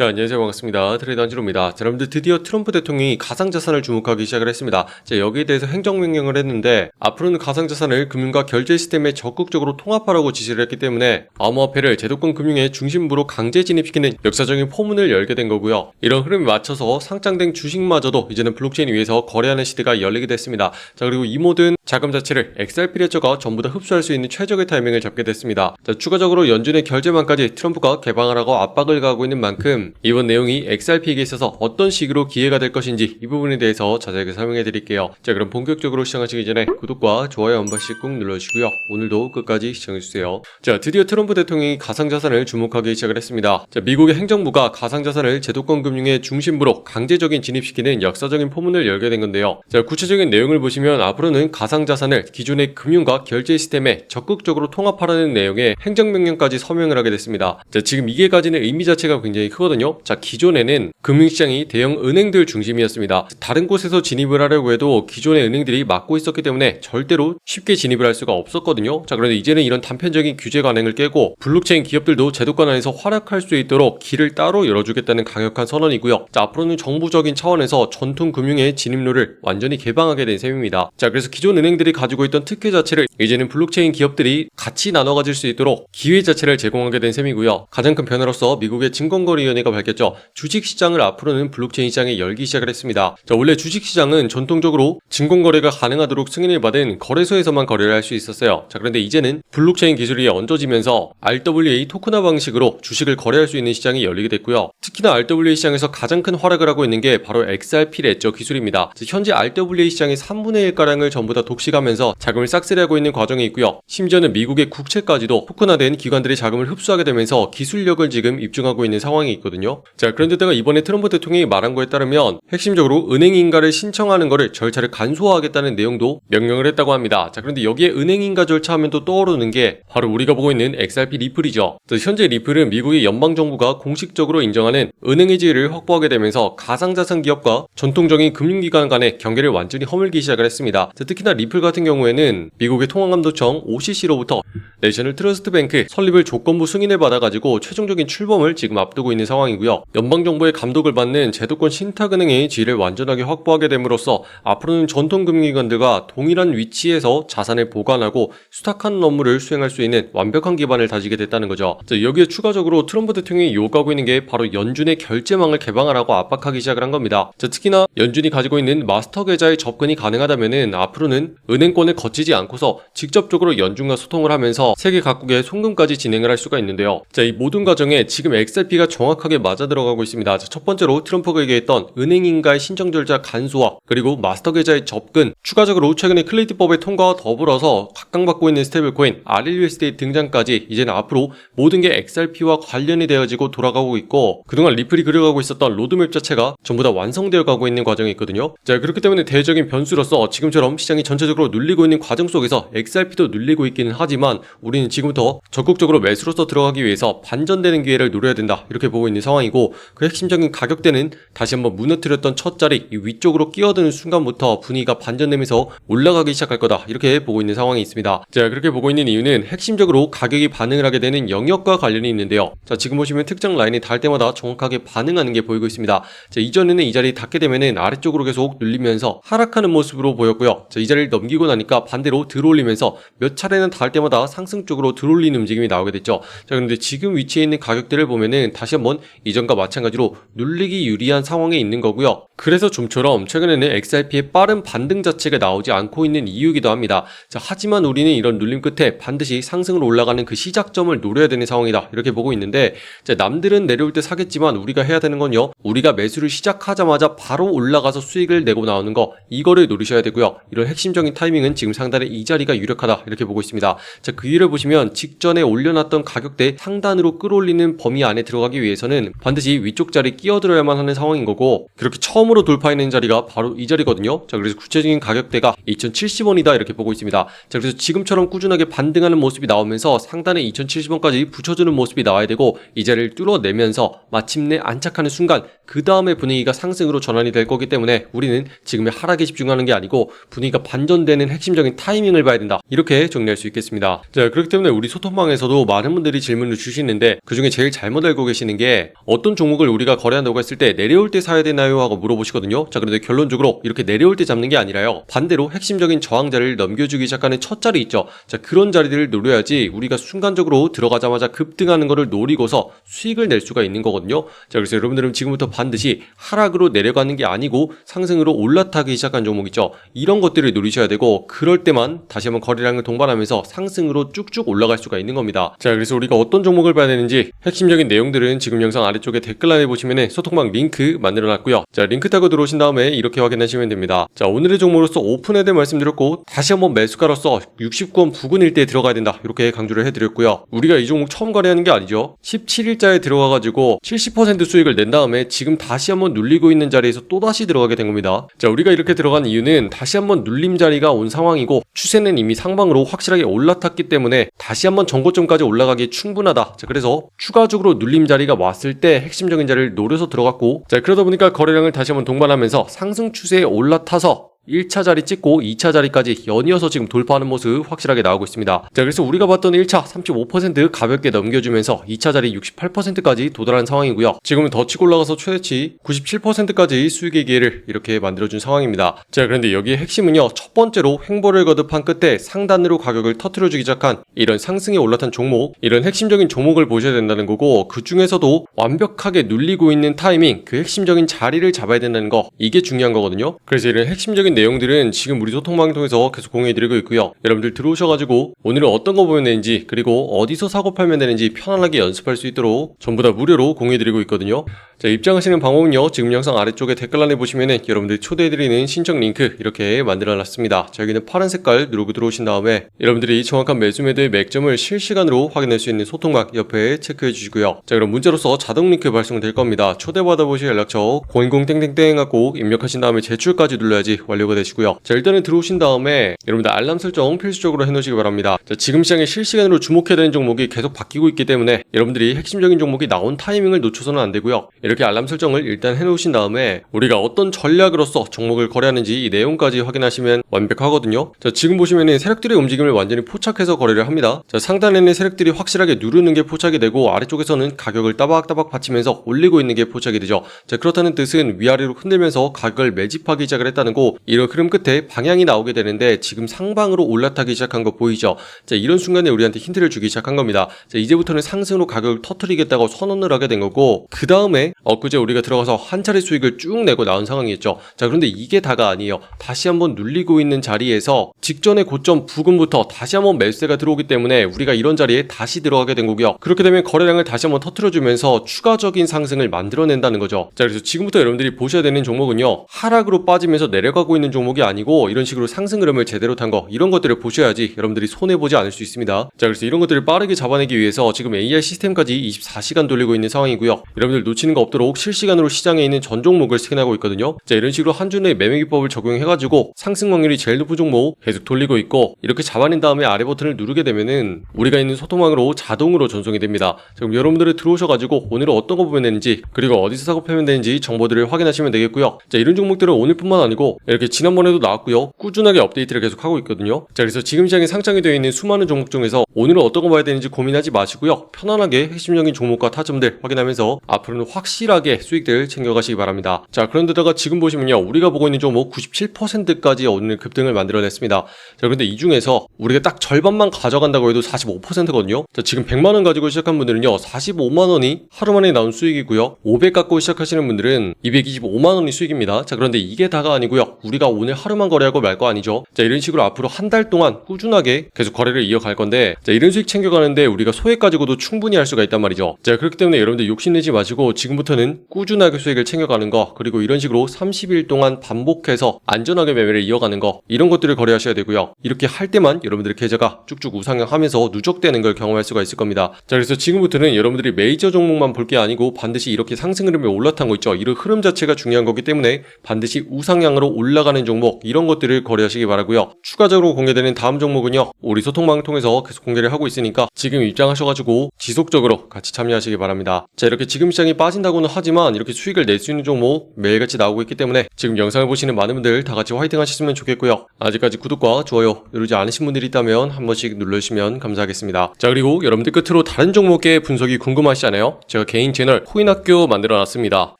자, 안녕하세요. 반갑습니다. 트레이더 한지로입니다. 자, 여러분들 드디어 트럼프 대통령이 가상자산을 주목하기 시작을 했습니다. 자, 여기에 대해서 행정명령을 했는데 앞으로는 가상자산을 금융과 결제 시스템에 적극적으로 통합하라고 지시를 했기 때문에 암호화폐를 제도권 금융의 중심부로 강제 진입시키는 역사적인 포문을 열게 된 거고요. 이런 흐름에 맞춰서 상장된 주식마저도 이제는 블록체인 위에서 거래하는 시대가 열리게 됐습니다. 자, 그리고 이 모든 자금 자체를 XRP 레저가 전부 다 흡수할 수 있는 최적의 타이밍을 잡게 됐습니다. 자, 추가적으로 연준의 결제망까지 트럼프가 개방을 하고 압박을 가하고 있는 만큼 이번 내용이 XRP에게 있어서 어떤 식으로 기회가 될 것인지 이 부분에 대해서 자세하게 설명해 드릴게요. 자, 그럼 본격적으로 시작하시기 전에 구독과 좋아요 한 번씩 꾹 눌러주시고요. 오늘도 끝까지 시청해주세요. 자, 드디어 트럼프 대통령이 가상자산을 주목하기 시작을 했습니다. 자, 미국의 행정부가 가상자산을 제도권 금융의 중심부로 강제적인 진입시키는 역사적인 포문을 열게 된 건데요. 자, 구체적인 내용을 보시면 앞으로는 가상자산을 기존의 금융과 결제 시스템에 적극적으로 통합하라는 내용의 행정명령까지 서명을 하게 됐습니다. 자, 지금 이게 가지는 의미 자체가 굉장히 크거든요. 자, 기존에는 금융시장이 대형 은행들 중심이었습니다. 다른 곳에서 진입을 하려고 해도 기존의 은행들이 막고 있었기 때문에 절대로 쉽게 진입을 할 수가 없었거든요. 자, 그런데 이제는 이런 단편적인 규제 관행을 깨고 블록체인 기업들도 제도권 안에서 활약할 수 있도록 길을 따로 열어주겠다는 강력한 선언이고요. 자, 앞으로는 정부적인 차원에서 전통 금융의 진입로를 완전히 개방하게 된 셈입니다. 자, 그래서 기존 은행들이 가지고 있던 특혜 자체를 이제는 블록체인 기업들이 같이 나눠 가질 수 있도록 기회 자체를 제공하게 된 셈이고요. 가장 큰 변화로서 미국의 증권거래위원회가 밝혔죠. 주식시장을 앞으로는 블록체인 시장에 열기 시작을 했습니다. 자, 원래 주식시장은 전통적으로 증권거래가 가능하도록 승인을 받은 거래소에서만 거래를 할 수 있었어요. 자, 그런데 이제는 블록체인 기술이 얹어지면서 RWA 토큰화 방식으로 주식을 거래할 수 있는 시장이 열리게 됐고요. 특히나 RWA 시장에서 가장 큰 활약을 하고 있는 게 바로 XRP 레저 기술입니다. 자, 현재 RWA 시장의 3분의 1가량을 전부 다 독식하면서 자금을 싹쓸이하고 있는 과정이 있고요. 심지어는 미국의 국채까지도 토큰화된 기관들이 자금을 흡수하게 되면서 기술력을 지금 입증하고 있는 상황이 있거든요. 자, 그런데다가 이번에 트럼프 대통령이 말한 거에 따르면 핵심적으로 은행인가를 신청하는 거를 절차를 간소화하겠다는 내용도 명령을 했다고 합니다. 자, 그런데 여기에 은행인가 절차하면 또 떠오르는 게 바로 우리가 보고 있는 XRP 리플이죠. 자, 현재 리플은 미국의 연방정부가 공식적으로 인정하는 은행의 지위를 확보하게 되면서 가상자산 기업과 전통적인 금융기관 간의 경계를 완전히 허물기 시작을 했습니다. 자, 특히나 리플 같은 경우에는 미국의 통화감독청 OCC로부터 내셔널 트러스트 뱅크 설립을 조건부 승인을 받아가지고 최종적인 출범을 지금 앞두고 있는 상황이고요. 연방정부의 감독을 받는 제도권 신탁은행의 지위를 완전하게 확보하게 됨으로써 앞으로는 전통금융기관들과 동일한 위치에서 자산을 보관하고 수탁하는 업무를 수행할 수 있는 완벽한 기반을 다지게 됐다는 거죠. 자, 여기에 추가적으로 트럼프 대통령이 요구하고 있는 게 바로 연준의 결제망을 개방하라고 압박하기 시작을 한 겁니다. 자, 특히나 연준이 가지고 있는 마스터 계좌의 접근이 가능하다면은 앞으로는 은행권을 거치지 않고서 직접적으로 연준과 소통을 하면서 세계 각국의 송금까지 진행을 할 수가 있는데요. 자, 이 모든 과정에 지금 XRP가 정확하게 맞아 들어가고 있습니다. 자, 첫 번째로 트럼프가 얘기했던 은행인가의 신청 절차 간소화, 그리고 마스터 계좌의 접근, 추가적으로 최근에 클레이트법의 통과와 더불어서 각광받고 있는 스테이블코인 RLUSD 등장까지 이제는 앞으로 모든 게 XRP와 관련이 되어지고 돌아가고 있고, 그동안 리플이 그려가고 있었던 로드맵 자체가 전부 다 완성되어 가고 있는 과정이 있거든요. 자, 그렇기 때문에 대외적인 변수로서 지금처럼 시장이 전체적으로 눌리고 있는 과정 속에서 XRP도 눌리고 있기는 하지만 우리는 지금부터 적극적으로 매수로서 들어가기 위해서 반전되는 기회를 노려야 된다, 이렇게 보고 있는 상황이고, 그 핵심적인 가격대는 다시 한번 무너뜨렸던 첫 자리 이 위쪽으로 끼어드는 순간부터 분위기가 반전되면서 올라가기 시작할 거다, 이렇게 보고 있는 상황이 있습니다. 자, 그렇게 보고 있는 이유는 핵심적으로 가격이 반응을 하게 되는 영역과 관련이 있는데요. 자, 지금 보시면 특정 라인이 닿을 때마다 정확하게 반응하는 게 보이고 있습니다. 자, 이전에는 이 자리 닿게 되면은 아래쪽으로 계속 눌리면서 하락하는 모습으로 보였고요. 자, 이 자리를 넘기고 나니까 반대로 들어올리면서 몇 차례는 닿을 때마다 상승 쪽으로 들어올리는 움직임이 나오게 됐죠. 자, 그런데 지금 위치에 있는 가격대를 보면은 다시 한번 이전과 마찬가지로 눌리기 유리한 상황에 있는 거고요. 그래서 좀처럼 최근에는 XRP의 빠른 반등 자체가 나오지 않고 있는 이유이기도 합니다. 자, 하지만 우리는 이런 눌림 끝에 반드시 상승으로 올라가는 그 시작점을 노려야 되는 상황이다, 이렇게 보고 있는데, 자, 남들은 내려올 때 사겠지만 우리가 해야 되는 건요, 우리가 매수를 시작하자마자 바로 올라가서 수익을 내고 나오는 거, 이거를 노리셔야 되고요. 이런 핵심적인 타이밍은 지금 상단에 이 자리가 유력하다, 이렇게 보고 있습니다. 자, 그 이유를 보시면 직전에 올려놨던 가격대 상단으로 끌어올리는 범위 안에 들어가기 위해서는 반드시 위쪽 자리 끼어들어야만 하는 상황인 거고, 그렇게 처음 처음으로 돌파해낸 자리가 바로 이 자리거든요. 자, 그래서 구체적인 가격대가 2,070원이다 이렇게 보고 있습니다. 자, 그래서 지금처럼 꾸준하게 반등하는 모습이 나오면서 상단에 2,070원까지 붙여주는 모습이 나와야 되고 이 자리를 뚫어내면서 마침내 안착하는 순간 그 다음에 분위기가 상승으로 전환이 될 거기 때문에 우리는 지금의 하락에 집중하는 게 아니고 분위기가 반전되는 핵심적인 타이밍을 봐야 된다. 이렇게 정리할 수 있겠습니다. 자, 그렇기 때문에 우리 소통방에서도 많은 분들이 질문을 주시는데 그중에 제일 잘못 알고 계시는 게 어떤 종목을 우리가 거래한다고 했을 때 내려올 때 사야 되나요? 하고 물어보시거든요. 자, 그런데 결론적으로 이렇게 내려올 때 잡는 게 아니라요. 반대로 핵심적인 저항자리를 넘겨주기 시작하는 첫 자리 있죠. 자, 그런 자리들을 노려야지 우리가 순간적으로 들어가자마자 급등하는 거를 노리고서 수익을 낼 수가 있는 거거든요. 자, 그래서 여러분들은 지금부터 반드시 하락으로 내려가는 게 아니고 상승으로 올라타기 시작한 종목 있죠. 이런 것들을 노리셔야 되고 그럴 때만 다시 한번 거래량을 동반하면서 상승으로 쭉쭉 올라갈 수가 있는 겁니다. 자, 그래서 우리가 어떤 종목을 봐야 되는지 핵심적인 내용들은 지금 영상 아래쪽에 댓글란에 보시면은 소통방 링크 만들어놨고요. 자, 링크 타고 들어오신 다음에 이렇게 확인하시면 됩니다. 자, 오늘의 종목으로서 오픈에 대해 말씀드렸고 다시 한번 매수가로서 69원 부근일 때 들어가야 된다 이렇게 강조를 해드렸고요. 우리가 이 종목 처음 거래하는 게 아니죠. 17일자에 들어가가지고 70% 수익을 낸 다음에 지금 다시 한번 눌리고 있는 자리에서 또다시 들어가게 된 겁니다. 자, 우리가 이렇게 들어간 이유는 다시 한번 눌림 자리가 온 상황이고 추세는 이미 상방으로 확실하게 올라탔기 때문에 다시 한번 전고점까지 올라가기 충분하다. 자, 그래서 추가적으로 눌림 자리가 왔을 때 핵심적인 자리를 노려서 들어갔고, 자, 그러다 보니까 거래량을 다시 한번 동반하면서 상승 추세에 올라타서 1차 자리 찍고 2차 자리까지 연이어서 지금 돌파하는 모습 확실하게 나오고 있습니다. 자, 그래서 우리가 봤던 1차 35% 가볍게 넘겨주면서 2차 자리 68%까지 도달한 상황이고요. 지금은 더 치고 올라가서 최대치 97%까지 수익의 기회를 이렇게 만들어준 상황입니다. 자, 그런데 여기에 핵심은요. 첫 번째로 횡보를 거듭한 끝에 상단으로 가격을 터트려주기 시작한 이런 상승에 올라탄 종목, 이런 핵심적인 종목을 보셔야 된다는 거고 그 중에서도 완벽하게 눌리고 있는 타이밍, 그 핵심적인 자리를 잡아야 된다는 거, 이게 중요한 거거든요. 그래서 이런 핵심적인 내용들은 지금 우리 소통방을 통해서 계속 공유해드리고 있고요. 여러분들 들어오셔가지고 오늘은 어떤 거 보면 되는지 그리고 어디서 사고 팔면 되는지 편안하게 연습할 수 있도록 전부 다 무료로 공유해드리고 있거든요. 자, 입장하시는 방법은요. 지금 영상 아래쪽에 댓글란에 보시면은 여러분들 초대해드리는 신청 링크 이렇게 만들어놨습니다. 자, 여기는 파란 색깔 누르고 들어오신 다음에 여러분들이 정확한 매수 매도의 맥점을 실시간으로 확인할 수 있는 소통방 옆에 체크해 주시고요. 자, 그럼 문자로서 자동 링크 발송될 겁니다. 초대받아 보실 연락처 010땡땡땡 하고 입력하신 다음에 제출까지 눌러야지 완료가 되시고요. 자, 일단은 들어오신 다음에 여러분들 알람 설정 필수적으로 해놓으시기 바랍니다. 자, 지금 시장에 실시간으로 주목해야 되는 종목이 계속 바뀌고 있기 때문에 여러분들이 핵심적인 종목이 나온 타이밍을 놓쳐서는 안 되고요. 이렇게 알람 설정을 일단 해놓으신 다음에 우리가 어떤 전략으로서 종목을 거래하는지 이 내용까지 확인하시면 완벽하거든요. 자, 지금 보시면은 세력들의 움직임을 완전히 포착해서 거래를 합니다. 자, 상단에는 세력들이 확실하게 누르는 게 포착이 되고 아래쪽에서는 가격을 따박따박 받치면서 올리고 있는 게 포착이 되죠. 자, 그렇다는 뜻은 위아래로 흔들면서 가격을 매집하기 시작을 했다는 거, 이런 흐름 끝에 방향이 나오게 되는데 지금 상방으로 올라타기 시작한 거 보이죠? 자, 이런 순간에 우리한테 힌트를 주기 시작한 겁니다. 자, 이제부터는 상승으로 가격을 터트리겠다고 선언을 하게 된 거고 그 다음에 엊그제 우리가 들어가서 한 차례 수익을 쭉 내고 나온 상황이었죠. 자, 그런데 이게 다가 아니에요. 다시 한번 눌리고 있는 자리에서 직전의 고점 부근부터 다시 한번 매수세가 들어오기 때문에 우리가 이런 자리에 다시 들어가게 된 거고요. 그렇게 되면 거래량을 다시 한번 터트려주면서 추가적인 상승을 만들어낸다는 거죠. 자, 그래서 지금부터 여러분들이 보셔야 되는 종목은요. 하락으로 빠지면서 내려가고 있는 종목이 아니고 이런 식으로 상승 흐름을 제대로 탄 거, 이런 것들을 보셔야지 여러분들이 손해보지 않을 수 있습니다. 자, 그래서 이런 것들을 빠르게 잡아내기 위해서 지금 AI 시스템까지 24시간 돌리고 있는 상황이고요. 여러분들 놓치는 거 없도록 실시간으로 시장에 있는 전 종목을 스캔하고 있거든요. 자, 이런 식으로 한 주 내에 매매 기법을 적용해가지고 상승 확률이 제일 높은 종목 계속 돌리고 있고 이렇게 잡아낸 다음에 아래 버튼을 누르게 되면은 우리가 있는 소통망으로 자동으로 전송이 됩니다. 자, 그럼 여러분들이 들어오셔가지고 오늘은 어떤 거 보면 되는지 그리고 어디서 사고 팔면 되는지 정보들을 확인하시면 되겠고요. 자, 이런 종목들은 오늘뿐만 아니고 이렇게 지난번에도 나왔고요. 꾸준하게 업데이트를 계속 하고 있거든요. 자, 그래서 지금 시장에 상장이 되어 있는 수많은 종목 중에서 오늘은 어떤 거 봐야 되는지 고민하지 마시고요. 편안하게 핵심적인 종목과 타점들 확인하면서 앞으로는 확실하게 수익들 챙겨가시기 바랍니다. 자, 그런데다가 지금 보시면요. 우리가 보고 있는 종목 97%까지 오늘 급등을 만들어냈습니다. 자, 그런데 이 중에서 우리가 딱 절반만 가져간다고 해도 45%거든요. 자, 지금 100만원 가지고 시작한 분들은요. 45만원이 하루 만에 나온 수익이고요. 500 갖고 시작하시는 분들은 225만원이 수익입니다. 자, 그런데 이게 다가 아니고요. 우리가 우리가 오늘 하루만 거래하고 말 거 아니죠. 자, 이런 식으로 앞으로 한 달 동안 꾸준하게 계속 거래를 이어갈 건데, 자, 이런 수익 챙겨가는데 우리가 소액 가지고도 충분히 할 수가 있단 말이죠. 자, 그렇기 때문에 여러분들 욕심내지 마시고 지금부터는 꾸준하게 수익을 챙겨가는 거, 그리고 이런 식으로 30일 동안 반복해서 안전하게 매매를 이어가는 거, 이런 것들을 거래하셔야 되고요. 이렇게 할 때만 여러분들의 계좌가 쭉쭉 우상향하면서 누적되는 걸 경험할 수가 있을 겁니다. 자, 그래서 지금부터는 여러분들이 메이저 종목만 볼 게 아니고 반드시 이렇게 상승 흐름에 올라탄 거 있죠. 이런 흐름 자체가 중요한 거기 때문에 반드시 우상향으로 올라가는 종목, 이런 것들을 거래하시기 바라고요. 추가적으로 공개되는 다음 종목은요, 우리 소통방을 통해서 계속 공개를 하고 있으니까 지금 입장하셔가지고 지속적으로 같이 참여하시기 바랍니다. 자, 이렇게 지금 시장이 빠진다고는 하지만 이렇게 수익을 낼 수 있는 종목 매일같이 나오고 있기 때문에 지금 영상을 보시는 많은 분들 다 같이 화이팅 하셨으면 좋겠고요. 아직까지 구독과 좋아요 누르지 않으신 분들이 있다면 한 번씩 눌러주시면 감사하겠습니다. 자, 그리고 여러분들 끝으로 다른 종목의 분석이 궁금하시잖아요. 제가 개인 채널 코인학교 만들어놨습니다.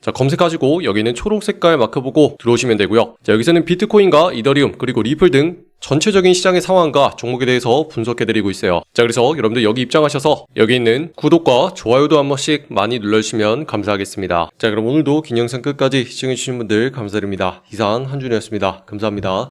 자, 검색하시고 여기는 초록 색깔 마크 보고 들어오시면 되고요. 자, 여기서는 비트코인과 이더리움 그리고 리플 등 전체적인 시장의 상황과 종목에 대해서 분석해드리고 있어요. 자, 그래서 여러분들 여기 입장하셔서 여기 있는 구독과 좋아요도 한 번씩 많이 눌러주시면 감사하겠습니다. 자, 그럼 오늘도 긴 영상 끝까지 시청해주신 분들 감사드립니다. 이상 한준이었습니다. 감사합니다.